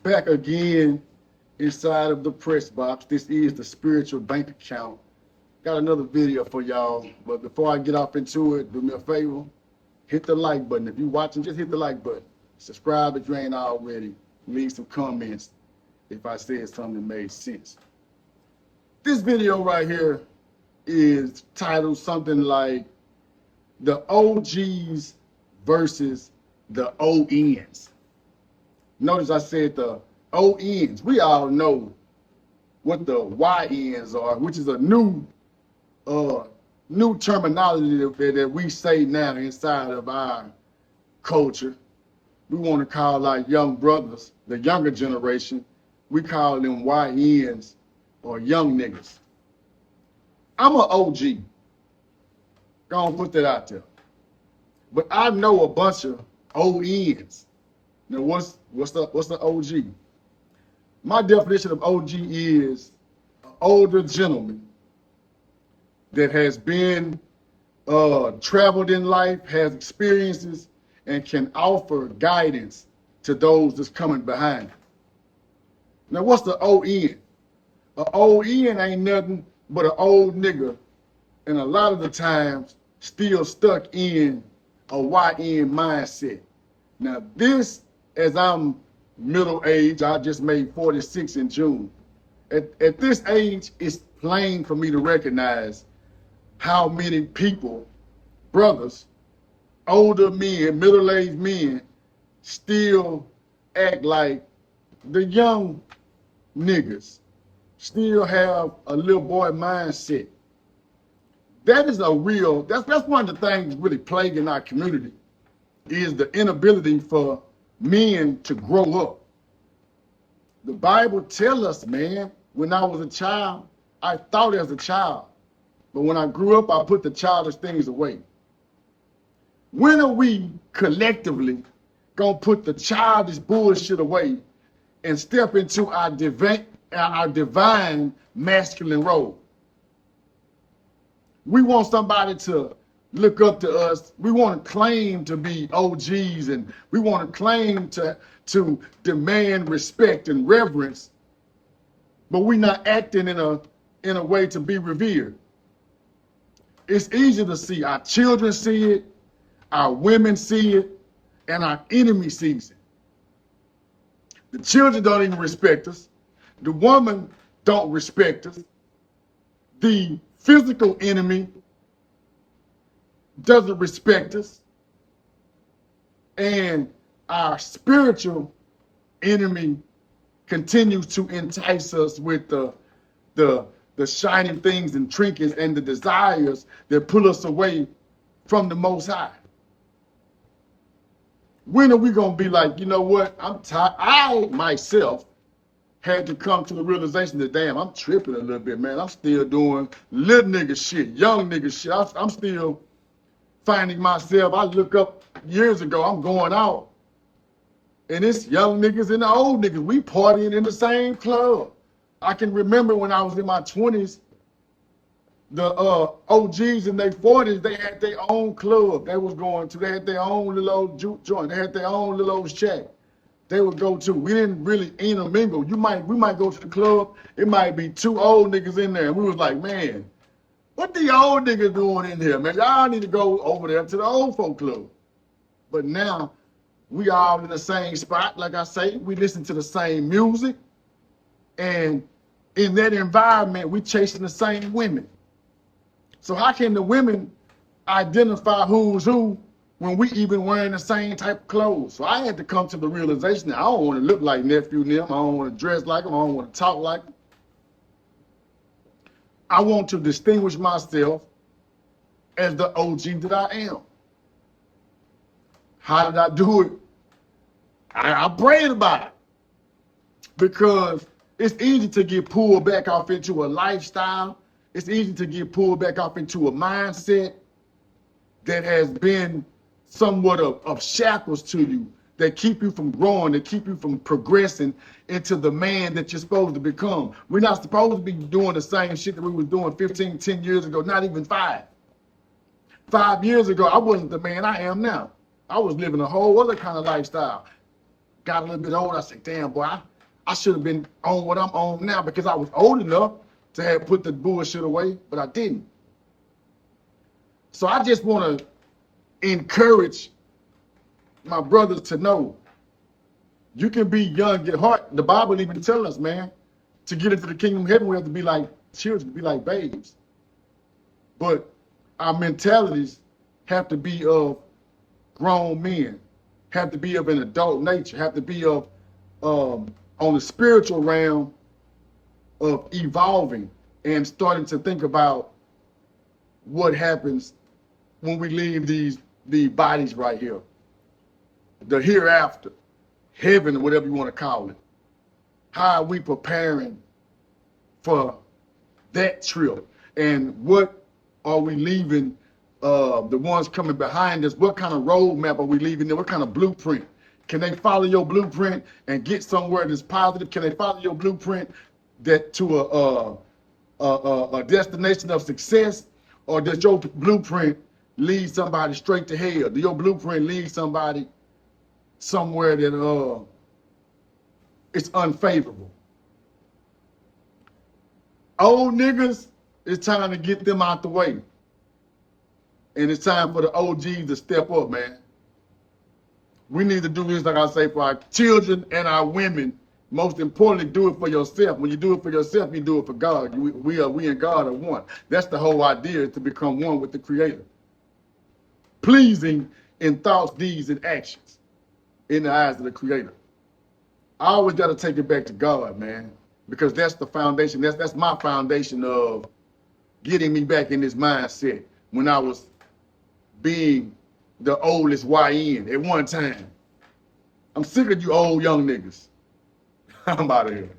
Back again inside of the press box. This is the spiritual bank account. Got another video for y'all, but before I get off into it, do me a favor, hit the like button. If you're watching, just hit the like button. Subscribe if you ain't already. Leave some comments if I said something that made sense. This video right here is titled something like the OGs versus the ONs. Notice I said the ONs. We all know what the YNs are, which is a new terminology that we say now inside of our culture. We want to call our young brothers, the younger generation, we call them YNs or young niggas. I'm an OG. Gonna put that out there. But I know a bunch of ONs. Now what's the OG? My definition of OG is an older gentleman that has been traveled in life, has experiences, and can offer guidance to those that's coming behind him. Now, what's the ON? An ON ain't nothing but an old nigga, and a lot of the times still stuck in a YN mindset. Now, this, as I'm middle age, I just made 46 in June. At this age, it's plain for me to recognize how many people, brothers, older men, middle-aged men, still act like the young niggas, still have a little boy mindset. That is that's one of the things really plaguing our community, is the inability for men to grow up. The Bible tells us, man, when I was a child, I thought as a child. But when I grew up, I put the childish things away. When are we collectively gonna put the childish bullshit away and step into our divine masculine role? We want somebody to look up to us. We want to claim to be OGs, and we want to claim to demand respect and reverence, but we're not acting in a way to be revered. It's easy to see. Our children see it, our women see it, and our enemy sees it. The children don't even respect us. The woman don't respect us. The physical enemy doesn't respect us. And our spiritual enemy continues to entice us with the shining things and trinkets and the desires that pull us away from the Most High. When are we gonna be like, you know what, I'm tired? I myself had to come to the realization that, damn, I'm tripping a little bit, man. I'm still doing little nigga shit, young nigga shit. I'm still finding myself. I look up years ago, I'm going out, and it's young niggas and the old niggas. We partying in the same club. I can remember when I was in my 20s, the OGs in their 40s, they had their own club they was going to. They had their own little old juke joint. They had their own little old shack they would go to. We didn't really intermingle. We might go to the club. It might be two old niggas in there. And we was like, man, what the old niggas doing in here, man? Y'all need to go over there to the old folk club. But now we all in the same spot. Like I say, we listen to the same music. And in that environment, we chasing the same women. So how can the women identify who's who when we even wearing the same type of clothes? So I had to come to the realization that I don't want to look like nephew them. I don't want to dress like them. I don't want to talk like them. I want to distinguish myself as the OG that I am. How did I do it? I prayed about it. Because it's easy to get pulled back off into a lifestyle. It's easy to get pulled back off into a mindset that has been somewhat of shackles to you, that keep you from growing, that keep you from progressing into the man that you're supposed to become. We're not supposed to be doing the same shit that we was doing 15, 10 years ago, not even 5. 5 years ago, I wasn't the man I am now. I was living a whole other kind of lifestyle. Got a little bit older, I said, damn, boy, I should have been on what I'm on now because I was old enough to have put the bullshit away, but I didn't. So I just want to encourage my brothers to know you can be young at heart. The Bible even tells us, man, to get into the kingdom of heaven, we have to be like children, be like babes. But our mentalities have to be of grown men, have to be of an adult nature, have to be of on the spiritual realm of evolving and starting to think about what happens when we leave these bodies right here, the hereafter, heaven, or whatever you want to call it. How are we preparing for that trip? And what are we leaving the ones coming behind us? What kind of roadmap are we leaving them? What kind of blueprint? Can they follow your blueprint and get somewhere that's positive? Can they follow your blueprint that to a destination of success? Or does your blueprint lead somebody straight to hell? Do your blueprint lead somebody somewhere that it's unfavorable? Old niggas, it's time to get them out the way. And it's time for the OGs to step up, man. We need to do this, like I say, for our children and our women. Most importantly, do it for yourself. When you do it for yourself, you do it for God. We and God are one. That's the whole idea, is to become one with the Creator. Pleasing in thoughts, deeds, and actions in the eyes of the Creator. I always got to take it back to God, man, because that's the foundation. That's my foundation of getting me back in this mindset when I was being the oldest YN at one time. I'm sick of you old young niggas. I'm out of here.